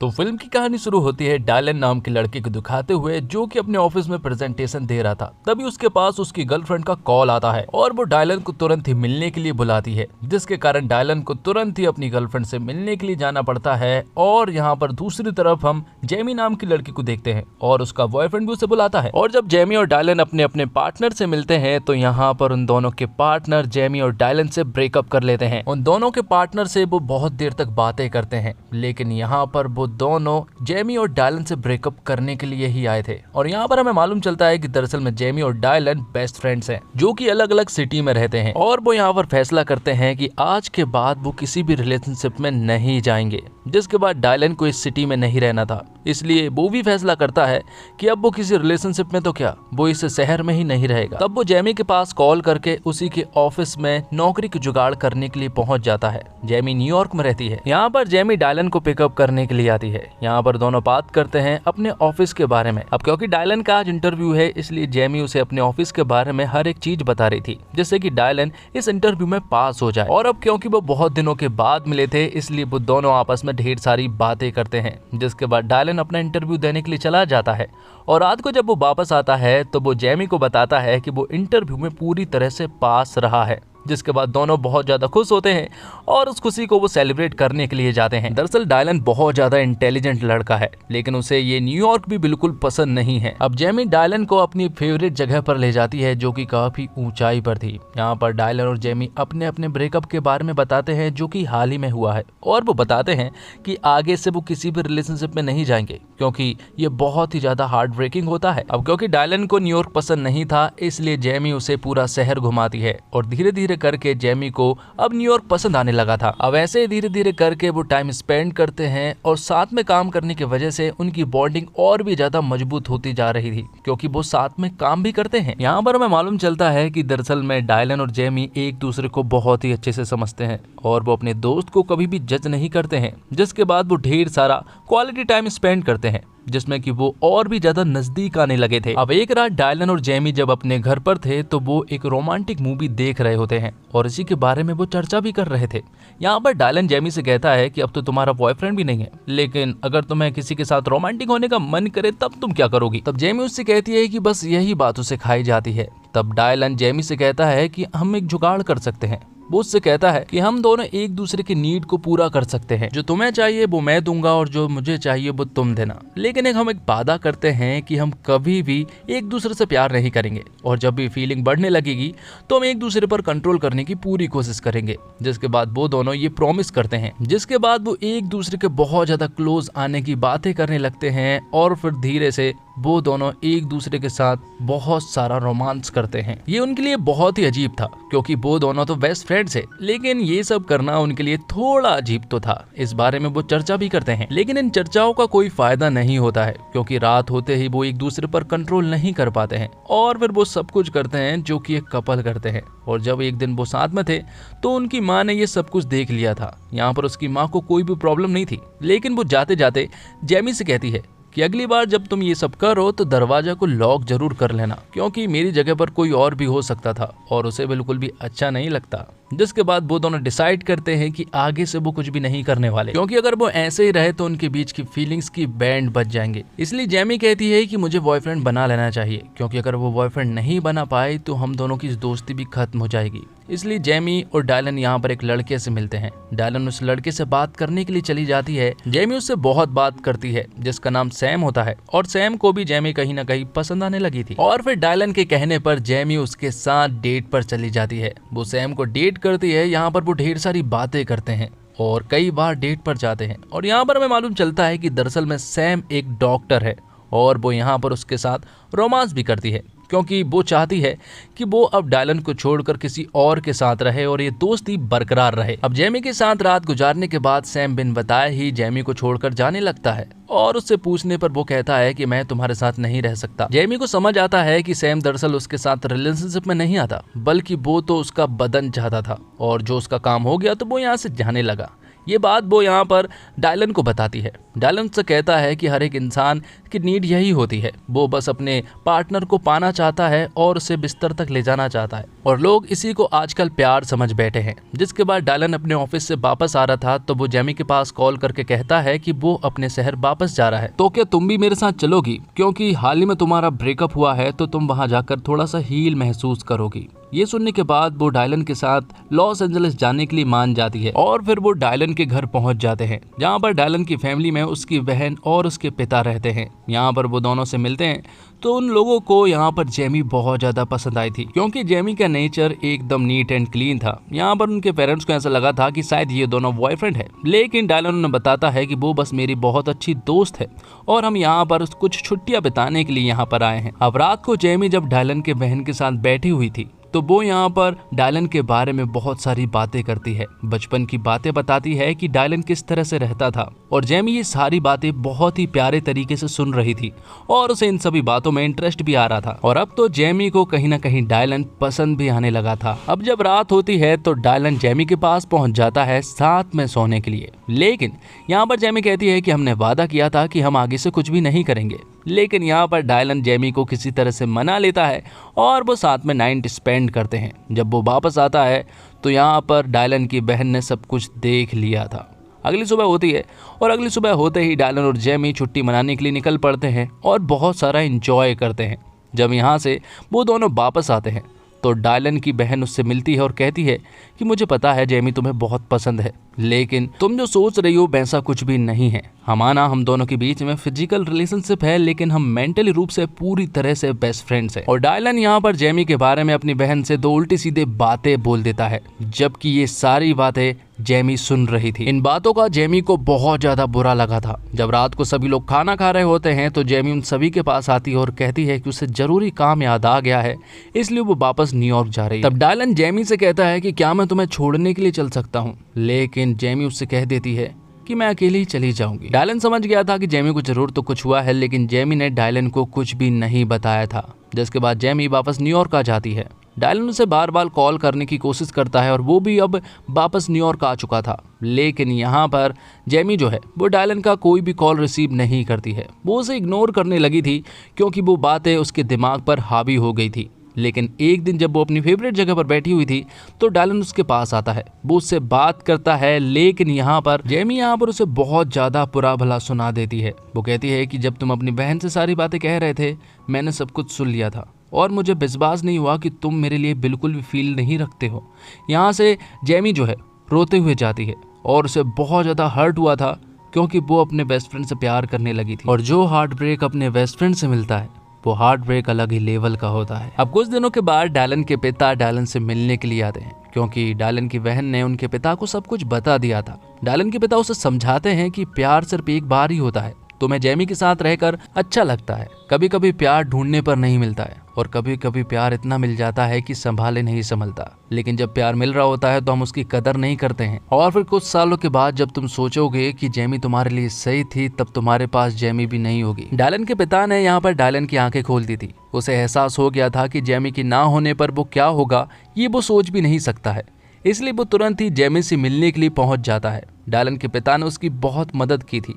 तो फिल्म की कहानी शुरू होती है डायलन नाम के लड़के को दिखाते हुए, जो कि अपने ऑफिस में प्रेजेंटेशन दे रहा था। तभी उसके पास उसकी गर्लफ्रेंड का कॉल आता है और वो डायलन को तुरंत ही मिलने के लिए बुलाती है, जिसके कारण डायलन को तुरंत ही अपनी गर्लफ्रेंड से मिलने के लिए जाना पड़ता है। और यहाँ पर दूसरी तरफ हम जेमी नाम की लड़की को देखते हैं और उसका बॉयफ्रेंड भी उसे बुलाता है। और जब जेमी और डायलन अपने अपने पार्टनर से मिलते हैं तो यहाँ पर उन दोनों के पार्टनर जेमी और डायलन से ब्रेकअप कर लेते हैं। उन दोनों के पार्टनर से वो बहुत देर तक बातें करते हैं, लेकिन यहाँ पर वो दोनों जेमी और डायलन से ब्रेकअप करने के लिए ही आए थे। और यहाँ पर हमें मालूम चलता है कि दरअसल में जेमी और डायलन बेस्ट फ्रेंड्स हैं, जो कि अलग अलग सिटी में रहते हैं। और वो यहाँ पर फैसला करते हैं कि आज के बाद वो किसी भी रिलेशनशिप में नहीं जाएंगे। जिसके बाद डायलन को इस सिटी में नहीं रहना था, इसलिए वो भी फैसला करता है कि अब वो किसी रिलेशनशिप में तो क्या, वो इस शहर में ही नहीं रहेगा। तब वो जेमी के पास कॉल करके उसी के ऑफिस में नौकरी की जुगाड़ करने के लिए पहुंच जाता है। जेमी न्यूयॉर्क में रहती है। यहाँ पर जेमी डायलन को पिकअप करने के लिए आती है। यहाँ पर दोनों बात करते हैं अपने ऑफिस के बारे में। अब क्योंकि डायलन का आज इंटरव्यू है, इसलिए जेमी उसे अपने ऑफिस के बारे में हर एक चीज बता रही थी, जिससे कि डायलन इस इंटरव्यू में पास हो जाए। और अब क्योंकि वो बहुत दिनों के बाद मिले थे, इसलिए वो दोनों आपस में ढेर सारी बातें करते हैं। जिसके बाद डायलन अपना इंटरव्यू देने के लिए चला जाता है और रात को जब वो वापस आता है तो वो जेमी को बताता है कि वो इंटरव्यू में पूरी तरह से पास रहा है। जिसके बाद दोनों बहुत ज्यादा खुश होते हैं और उस खुशी को वो सेलिब्रेट करने के लिए जाते हैं। दरअसल डायलन बहुत ज्यादा इंटेलिजेंट लड़का है, लेकिन उसे ये न्यूयॉर्क भी बिल्कुल पसंद नहीं है। अब जेमी डायलन को अपनी फेवरेट जगह पर ले जाती है, जो कि काफी ऊंचाई पर थी। यहाँ पर डायलन और जेमी अपने अपने ब्रेकअप के बारे में बताते हैं, जो कि हाल ही में हुआ है। और वो बताते हैं कि आगे से वो किसी भी रिलेशनशिप में नहीं जाएंगे, क्योंकि ये बहुत ही ज्यादा हार्ट ब्रेकिंग होता है। अब क्योंकि डायलन को न्यूयॉर्क पसंद नहीं था, इसलिए जेमी उसे पूरा शहर घुमाती है और धीरे धीरे करके जेमी को अब न्यूयॉर्क पसंद आने लगा था। अब ऐसे धीरे धीरे करके वो टाइम स्पेंड करते हैं और साथ में काम करने की वजह से उनकी बॉन्डिंग और भी ज्यादा मजबूत होती जा रही थी, क्योंकि वो साथ में काम भी करते हैं। यहाँ पर हमें मालूम चलता है कि दरअसल में डायलन और जेमी एक दूसरे को बहुत ही अच्छे से समझते हैं और वो अपने दोस्त को कभी भी जज नहीं करते हैं। जिसके बाद वो ढेर सारा क्वालिटी टाइम स्पेंड करते हैं, जिसमें कि वो और भी ज्यादा नजदीक आने लगे थे। अब एक रात डायलन और जेमी जब अपने घर पर थे तो वो एक रोमांटिक मूवी देख रहे होते हैं और इसी के बारे में वो चर्चा भी कर रहे थे। यहाँ पर डायलन जेमी से कहता है कि अब तो तुम्हारा बॉयफ्रेंड भी नहीं है, लेकिन अगर तुम्हें किसी के साथ रोमांटिक होने का मन करे तब तुम क्या करोगी। तब जेमी उससे कहती है कि बस यही बात उसे खाई जाती है। तब डायलन जेमी से कहता है कि हम एक जुगाड़ कर सकते हैं। वो उससे कहता है कि हम दोनों एक दूसरे की नीड को पूरा कर सकते हैं। जो तुम्हें चाहिए वो मैं दूंगा और जो मुझे चाहिए वो तुम देना, लेकिन हम एक वादा करते हैं कि हम कभी भी एक दूसरे से प्यार नहीं करेंगे और जब भी फीलिंग बढ़ने लगेगी तो हम एक दूसरे पर कंट्रोल करने की पूरी कोशिश करेंगे। जिसके बाद वो दोनों ये प्रॉमिस करते हैं। जिसके बाद वो एक दूसरे के बहुत ज्यादा क्लोज आने की बातें करने लगते हैं और फिर धीरे से वो दोनों एक दूसरे के साथ बहुत सारा रोमांस करते हैं। ये उनके लिए बहुत ही अजीब था, क्योंकि वो दोनों तो बेस्ट फ्रेंड्स है, लेकिन ये सब करना उनके लिए थोड़ा अजीब तो था। इस बारे में वो चर्चा भी करते हैं, लेकिन इन चर्चाओं का कोई फायदा नहीं होता है, क्योंकि रात होते ही वो एक दूसरे पर कंट्रोल नहीं कर पाते हैं और फिर वो सब कुछ करते हैं जो कि एक कपल करते हैं। और जब एक दिन वो साथ में थे तो उनकी माँ ने ये सब कुछ देख लिया था। यहाँ पर उसकी माँ को कोई भी प्रॉब्लम नहीं थी, लेकिन वो जाते जाते जेमी से कहती है कि अगली बार जब तुम ये सब करो तो दरवाजा को लॉक जरूर कर लेना, क्योंकि मेरी जगह पर कोई और भी हो सकता था और उसे बिल्कुल भी अच्छा नहीं लगता। जिसके बाद वो दोनों डिसाइड करते हैं कि आगे से वो कुछ भी नहीं करने वाले, क्योंकि अगर वो ऐसे ही रहे तो उनके बीच की फीलिंग्स की बैंड बज जाएंगे। इसलिए जेमी कहती है कि मुझे बॉयफ्रेंड बना लेना चाहिए, क्योंकि अगर वो बॉयफ्रेंड नहीं बना पाए तो हम दोनों की दोस्ती भी खत्म हो जाएगी। इसलिए जेमी और डायलन यहाँ पर एक लड़के से मिलते हैं। डायलन उस लड़के से बात करने के लिए चली जाती है। जेमी उससे बहुत बात करती है, जिसका नाम सैम होता है, और सैम को भी जेमी कहीं ना कहीं पसंद आने लगी थी। और फिर डायलन के कहने पर जेमी उसके साथ डेट पर चली जाती है। वो सैम को डेट करती है। यहाँ पर वो ढेर सारी बातें करते हैं और कई बार डेट पर जाते हैं। और यहाँ पर हमें मालूम चलता है कि दरअसल में सैम एक डॉक्टर है और वो यहाँ पर उसके साथ रोमांस भी करती है, क्योंकि वो चाहती है कि वो अब डायलन को छोड़कर किसी और के साथ रहे और ये दोस्ती बरकरार रहे। अब जेमी के साथ रात गुजारने के बाद सैम बिन बताए ही जेमी को छोड़कर जाने लगता है और उससे पूछने पर वो कहता है कि मैं तुम्हारे साथ नहीं रह सकता। जेमी को समझ आता है कि सैम दरअसल उसके साथ रिलेशनशिप में नहीं आता, बल्कि वो तो उसका बदन चाहता था और जो उसका काम हो गया तो वो यहाँ से जाने लगा। ये बात वो यहाँ पर डायलन को बताती है। डायलन से कहता है कि हर एक इंसान की नीड यही होती है, वो बस अपने पार्टनर को पाना चाहता है और उसे बिस्तर तक ले जाना चाहता है, और लोग इसी को आजकल प्यार समझ बैठे हैं। जिसके बाद डायलन अपने ऑफिस से वापस आ रहा था तो वो जेमी के पास कॉल करके कहता है कि वो अपने शहर वापस जा रहा है, तो क्या तुम भी मेरे साथ चलोगी, क्योंकि हाल ही में तुम्हारा ब्रेकअप हुआ है तो तुम वहां जाकर थोड़ा सा हील महसूस करोगी। ये सुनने के बाद वो डायलन के साथ लॉस एंजलिस जाने के लिए मान जाती है और फिर वो डायलन के घर पहुंच जाते हैं, जहां पर डायलन की फैमिली में उसकी बहन और उसके पिता रहते हैं। यहाँ पर वो दोनों से मिलते हैं तो उन लोगों को यहाँ पर जेमी बहुत ज्यादा पसंद आई थी, क्योंकि जेमी का नेचर एकदम नीट एंड क्लीन था। यहाँ पर उनके पेरेंट्स को ऐसा लगा था कि शायद ये दोनों बॉयफ्रेंड है, लेकिन डायलन उन्हें बताता है कि वो बस मेरी बहुत अच्छी दोस्त है और हम यहाँ पर कुछ छुट्टियां बिताने के लिए यहाँ पर आए हैं। अब रात को जेमी जब डायलन के बहन के साथ बैठी हुई थी तो वो यहाँ पर डायलन के बारे में बहुत सारी बातें करती है, बचपन की बातें बताती है कि डायलन किस तरह से रहता था, और जेमी ये सारी बातें बहुत ही प्यारे तरीके से सुन रही थी और उसे इन सभी बातों में इंटरेस्ट भी आ रहा था। और अब तो जेमी को कहीं ना कहीं डायलन पसंद भी आने लगा था। अब जब रात होती है तो डायलन जेमी के पास पहुंच जाता है साथ में सोने के लिए, लेकिन यहाँ पर जेमी कहती है कि हमने वादा किया था कि हम आगे से कुछ भी नहीं करेंगे। लेकिन यहाँ पर डायलन जेमी को किसी तरह से मना लेता है और वो साथ में नाइट स्पेंड करते हैं। जब वो वापस आता है तो यहाँ पर डायलन की बहन ने सब कुछ देख लिया था। अगली सुबह होती है और अगली सुबह होते ही डायलन और जेमी छुट्टी मनाने के लिए निकल पड़ते हैं और बहुत सारा एंजॉय करते हैं। जब यहाँ से वो दोनों वापस आते हैं तो डायलन की बहन उससे मिलती है और कहती है कि मुझे पता है जेमी तुम्हें बहुत पसंद है, लेकिन तुम जो सोच रही हो वैसा कुछ भी नहीं है। हम दोनों के बीच में फिजिकल रिलेशनशिप है, लेकिन हम मेंटली रूप से पूरी तरह से बेस्ट फ्रेंड्स हैं। और डायलन यहाँ पर जेमी के बारे में अपनी बहन से दो उल्टी सीधे बातें बोल देता है, जबकि ये सारी बातें जेमी सुन रही थी। इन बातों का जेमी को बहुत ज्यादा बुरा लगा था। जब रात को सभी लोग खाना खा रहे होते हैं तो जेमी उन सभी के पास आती है और कहती है कि उसे जरूरी काम याद आ गया है, इसलिए वो वापस न्यूयॉर्क जा रही है। तब डायलन जेमी से कहता है कि क्या मैं तुम्हें छोड़ने के लिए चल सकता हूँ, लेकिन जेमी उससे कह देती है कि मैं अकेली ही चली जाऊंगी। डायलन समझ गया था कि जेमी को जरूर तो कुछ हुआ है, लेकिन जेमी ने डायलन को कुछ भी नहीं बताया था। जिसके बाद जेमी वापस न्यूयॉर्क आ जाती है। डायलन उसे बार बार कॉल करने की कोशिश करता है और वो भी अब वापस न्यूयॉर्क आ चुका था, लेकिन यहाँ पर जेमी जो है वो डायलन का कोई भी कॉल रिसीव नहीं करती है। वो उसे इग्नोर करने लगी थी क्योंकि वो बातें उसके दिमाग पर हावी हो गई थी। लेकिन एक दिन जब वो अपनी फेवरेट जगह पर बैठी हुई थी तो डायलन उसके पास आता है, वो उससे बात करता है, लेकिन यहाँ पर जेमी यहाँ पर उसे बहुत ज़्यादा बुरा भला सुना देती है। वो कहती है कि जब तुम अपनी बहन से सारी बातें कह रहे थे मैंने सब कुछ सुन लिया था और मुझे विश्वास नहीं हुआ कि तुम मेरे लिए बिल्कुल भी फील नहीं रखते हो। यहाँ से जेमी जो है रोते हुए जाती है और उसे बहुत ज़्यादा हर्ट हुआ था क्योंकि वो अपने बेस्ट फ्रेंड से प्यार करने लगी थी, और जो हार्ट ब्रेक अपने बेस्ट फ्रेंड से मिलता है वो हार्ट ब्रेक अलग ही लेवल का होता है। अब कुछ दिनों के बाद डायलन के पिता डायलन से मिलने के लिए आते हैं, क्योंकि डायलन की बहन ने उनके पिता को सब कुछ बता दिया था। डायलन के पिता उसे समझाते हैं कि प्यार सिर्फ एक बार ही होता है, तुम्हें जेमी के साथ रहकर अच्छा लगता है, कभी कभी प्यार ढूंढने पर नहीं मिलता है और कभी कभी प्यार इतना मिल जाता है कि संभाले नहीं संभलता, लेकिन जब प्यार मिल रहा होता है तो हम उसकी कदर नहीं करते हैं। और फिर कुछ सालों के बाद जब तुम सोचोगे कि जेमी तुम्हारे लिए सही थी तब तुम्हारे पास जेमी भी नहीं होगी। डायलन के पिता ने यहाँ पर डायलन की आंखें खोल दी थी। उसे एहसास हो गया था कि जेमी की ना होने पर वो क्या होगा ये वो सोच भी नहीं सकता है, इसलिए वो तुरंत ही जेमी से मिलने के लिए पहुंच जाता है। डायलन के पिता ने उसकी बहुत मदद की थी।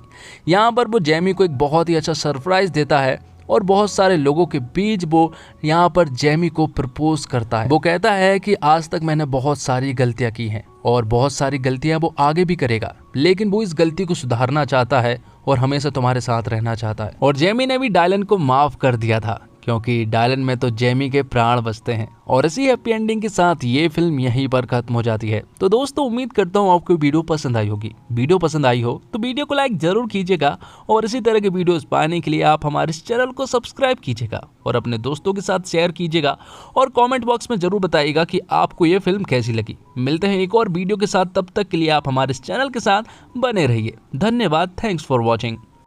यहाँ पर वो जेमी को एक बहुत ही अच्छा सरप्राइज देता है और बहुत सारे लोगों के बीच वो यहाँ पर जेमी को प्रपोज करता है। वो कहता है कि आज तक मैंने बहुत सारी गलतियाँ की हैं और बहुत सारी गलतियाँ वो आगे भी करेगा, लेकिन वो इस गलती को सुधारना चाहता है और हमेशा तुम्हारे साथ रहना चाहता है। और जेमी ने भी डायलन को माफ कर दिया था, क्योंकि डायलन में तो जेमी के प्राण बसते हैं। और इसी हैप्पी एंडिंग के साथ ये फिल्म यहीं पर खत्म हो जाती है। तो दोस्तों उम्मीद करता हूँ आपको वीडियो पसंद आई होगी। वीडियो पसंद आई हो तो वीडियो को लाइक जरूर कीजिएगा और इसी तरह के वीडियोस पाने के लिए आप हमारे इस चैनल को सब्सक्राइब कीजिएगा और अपने दोस्तों के साथ शेयर कीजिएगा और कॉमेंट बॉक्स में जरूर बताइएगा कि आपको ये फिल्म कैसी लगी। मिलते हैं एक और वीडियो के साथ, तब तक के लिए आप हमारे इस चैनल के साथ बने रहिए। धन्यवाद। Thanks for watching.